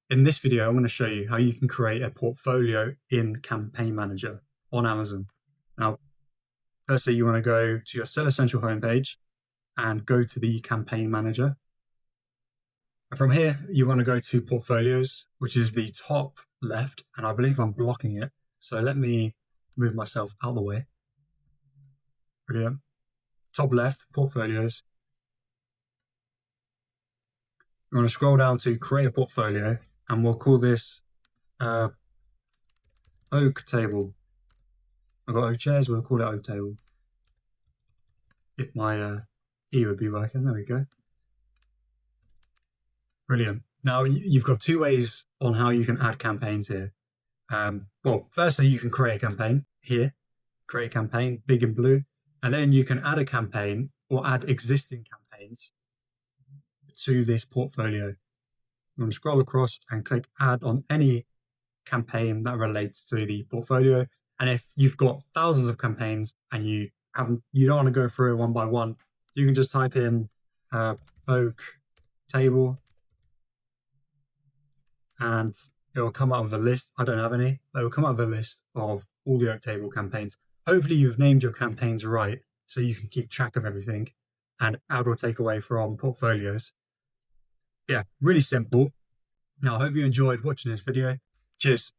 In this video, I'm going to show you how you can create a portfolio in Campaign Manager on Amazon. Now, firstly, you want to go to your Seller Central homepage and go to the Campaign Manager. And from here, you want to go to Portfolios, which is the top left, and I believe I'm blocking it. So let me move myself out of the way. Brilliant. Top left, Portfolios. You want to scroll down to Create a Portfolio, and we'll call this Oak Table. I've got Oak Chairs, we'll call it Oak Table. If my E would be working, there we go. Brilliant. Now, you've got two ways on how you can add campaigns here. Well, firstly, you can create a campaign here, create a campaign, big in blue, and then you can add a campaign or add existing campaigns to this portfolio. You want to scroll across and click add on any campaign that relates to the portfolio. And if you've got thousands of campaigns and you don't want to go through it one by one, you can just type in Oak Table and it will come up with a list. I don't have any, but it will come up with a list of all the Oak Table campaigns. Hopefully you've named your campaigns right so you can keep track of everything and add or take away from portfolios. Yeah, really simple. Now, I hope you enjoyed watching this video. Cheers.